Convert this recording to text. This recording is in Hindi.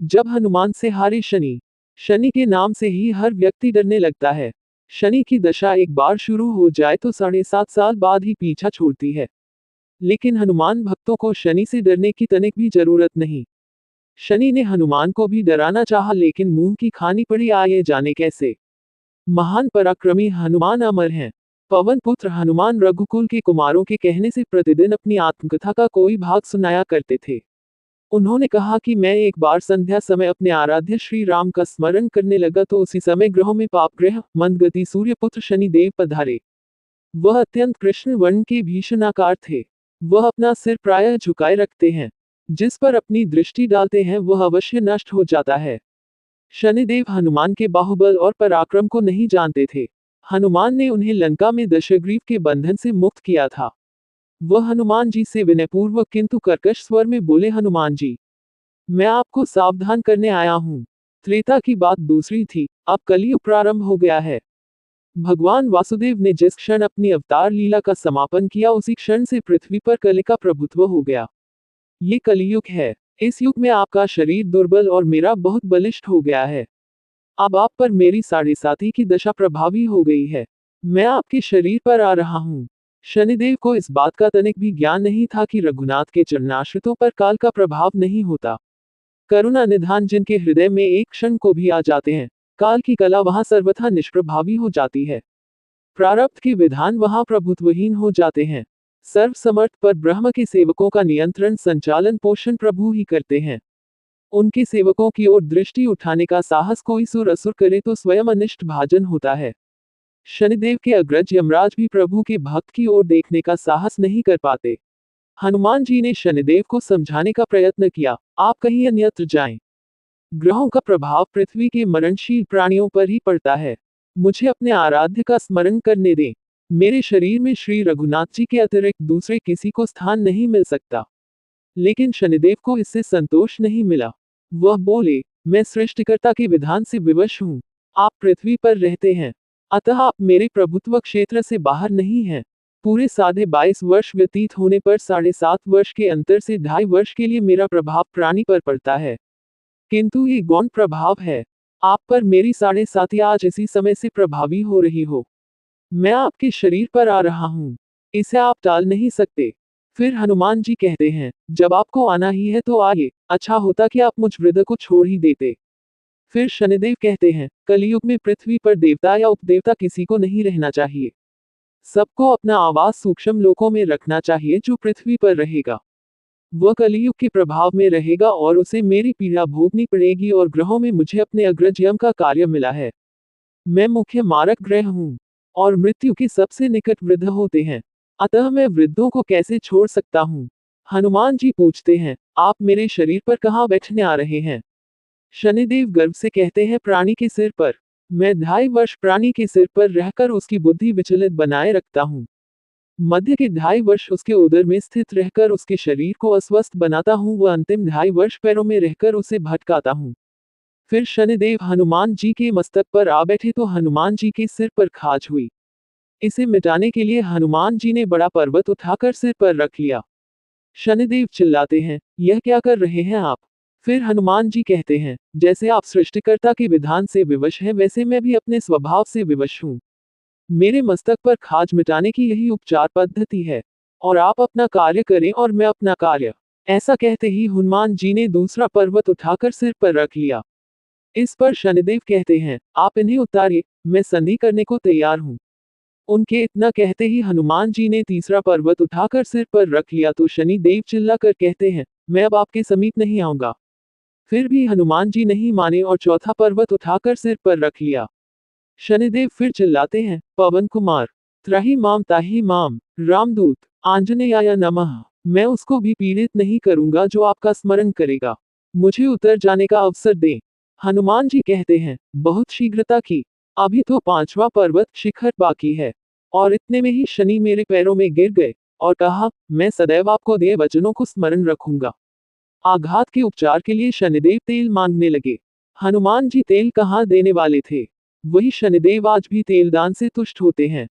जब हनुमान से हारे शनि। शनि के नाम से ही हर व्यक्ति डरने लगता है। शनि की दशा एक बार शुरू हो जाए तो 7.5 साल बाद ही पीछा छोड़ती है। लेकिन हनुमान भक्तों को शनि से डरने की तनिक भी जरूरत नहीं। शनि ने हनुमान को भी डराना चाहा लेकिन मुंह की खानी पड़ी, आए जाने कैसे। महान पराक्रमी हनुमान अमर हैं। पवन पुत्र हनुमान रघुकुल के कुमारों के कहने से प्रतिदिन अपनी आत्मकथा का कोई भाग सुनाया करते थे। उन्होंने कहा कि मैं एक बार संध्या समय अपने आराध्य श्री राम का स्मरण करने लगा तो उसी समय ग्रहों में पापग्रह मंदगति सूर्यपुत्र शनिदेव पधारे। वह अत्यंत कृष्ण वर्ण के भीषण आकार थे। वह अपना सिर प्रायः झुकाए रखते हैं। जिस पर अपनी दृष्टि डालते हैं वह अवश्य नष्ट हो जाता है। शनिदेव हनुमान के बाहुबल और पराक्रम को नहीं जानते थे। हनुमान ने उन्हें लंका में दशग्रीव के बंधन से मुक्त किया था। वह हनुमान जी से विनयपूर्वक किंतु कर्कश स्वर में बोले, हनुमान जी, मैं आपको सावधान करने आया हूं। त्रेता की बात दूसरी थी, अब कलयुग प्रारंभ हो गया है। भगवान वासुदेव ने जिस क्षण अपनी अवतार लीला का समापन किया उसी क्षण से पृथ्वी पर कलि का प्रभुत्व हो गया। ये कलियुग है। इस युग में आपका शरीर दुर्बल और मेरा बहुत बलिष्ठ हो गया है। अब आप पर मेरी 7.5 की दशा प्रभावी हो गई है। मैं आपके शरीर पर आ रहा हूं। शनिदेव को इस बात का तनिक भी ज्ञान नहीं था कि रघुनाथ के चरणाश्रितों पर काल का प्रभाव नहीं होता। करुणा निधान जिनके हृदय में एक क्षण को भी आ जाते हैं, काल की कला वहां सर्वथा निष्प्रभावी हो जाती है। प्रारब्ध के विधान वहां प्रभुत्वहीन हो जाते हैं। सर्वसमर्थ पर ब्रह्म के सेवकों का नियंत्रण संचालन पोषण प्रभु ही करते हैं। उनके सेवकों की ओर दृष्टि उठाने का साहस कोई सुर असुर करे तो स्वयं अनिष्ट भाजन होता है। शनिदेव के अग्रज यमराज भी प्रभु के भक्त की ओर देखने का साहस नहीं कर पाते। हनुमान जी ने शनिदेव को समझाने का प्रयत्न किया, आप कहीं अन्यत्र जाएं। ग्रहों का प्रभाव पृथ्वी के मरणशील प्राणियों पर ही पड़ता है। मुझे अपने आराध्य का स्मरण करने दें। मेरे शरीर में श्री रघुनाथ जी के अतिरिक्त दूसरे किसी को स्थान नहीं मिल सकता। लेकिन शनिदेव को इससे संतोष नहीं मिला। वह बोले, मैं सृष्टिकर्ता के विधान से विवश हूं। आप पृथ्वी पर रहते हैं, अतः आप मेरे प्रभुत्व क्षेत्र से बाहर नहीं हैं। पूरे 22.5 वर्ष व्यतीत होने पर 7.5 वर्ष के अंतर से 2.5 वर्ष के लिए मेरा प्रभाव प्राणी पर पड़ता है, किंतु ये गौण प्रभाव है। आप पर मेरी 7.5 आज इसी समय से प्रभावी हो रही हो। मैं आपके शरीर पर आ रहा हूं, इसे आप टाल नहीं सकते। फिर हनुमान जी कहते हैं, जब आपको आना ही है तो आइए, अच्छा होता कि आप मुझ वृद्ध को छोड़ ही देते। फिर शनिदेव कहते हैं, कलयुग में पृथ्वी पर देवता या उपदेवता किसी को नहीं रहना चाहिए। सबको अपना आवास सूक्ष्म लोकों में रखना चाहिए। जो पृथ्वी पर रहेगा वह कलयुग के प्रभाव में रहेगा और उसे मेरी पीड़ा भोगनी पड़ेगी और ग्रहों में मुझे अपने अग्रज यम का कार्य मिला है। मैं मुख्य मारक ग्रह हूं और मृत्यु के सबसे निकट वृद्ध होते हैं, अतः मैं वृद्धों को कैसे छोड़ सकता हूं। हनुमान जी पूछते हैं, आप मेरे शरीर पर कहां बैठने आ रहे हैं। शनिदेव गर्व से कहते हैं, प्राणी के सिर पर। मैं 2.5 वर्ष प्राणी के सिर पर रहकर उसकी बुद्धि विचलित बनाए रखता हूं। मध्य के 2.5 वर्ष उसके उदर में स्थित रहकर उसके शरीर को अस्वस्थ बनाता हूं व अंतिम 2.5 वर्ष पैरों में रहकर उसे भटकाता हूं। फिर शनिदेव हनुमान जी के मस्तक पर आ बैठे तो हनुमान जी के सिर पर खाज हुई। इसे मिटाने के लिए हनुमान जी ने बड़ा पर्वत उठाकर सिर पर रख लिया। शनिदेव चिल्लाते हैं, यह क्या कर रहे हैं आप। फिर हनुमान जी कहते हैं, जैसे आप सृष्टिकर्ता के विधान से विवश हैं वैसे मैं भी अपने स्वभाव से विवश हूं। मेरे मस्तक पर खाज मिटाने की यही उपचार पद्धति है, और आप अपना कार्य करें और मैं अपना कार्य। ऐसा कहते ही हनुमान जी ने दूसरा पर्वत उठाकर सिर पर रख लिया। इस पर शनिदेव कहते हैं, आप इन्हें उतारिए, मैं संधि करने को तैयार हूं। उनके इतना कहते ही हनुमान जी ने तीसरा पर्वत उठाकर सिर पर रख लिया तो शनिदेव चिल्लाकर कहते हैं, मैं अब आपके समीप नहीं आऊंगा। फिर भी हनुमान जी नहीं माने और चौथा पर्वत उठाकर सिर पर रख लिया। शनिदेव फिर चिल्लाते हैं, पवन कुमार, त्राहि माम ताहि माम, रामदूत, आंजनेयाय नमः। मैं उसको भी पीड़ित नहीं करूंगा जो आपका स्मरण करेगा। मुझे उतर जाने का अवसर दें। हनुमान जी कहते हैं, बहुत शीघ्रता की, अभी तो 5वां पर्वत शिखर बाकी है। और इतने में ही शनि मेरे पैरों में गिर गए और कहा, मैं सदैव आपको दिए वचनों को स्मरण रखूंगा। आघात के उपचार के लिए शनिदेव तेल मांगने लगे। हनुमान जी तेल कहाँ देने वाले थे। वही शनिदेव आज भी तेलदान से तुष्ट होते हैं।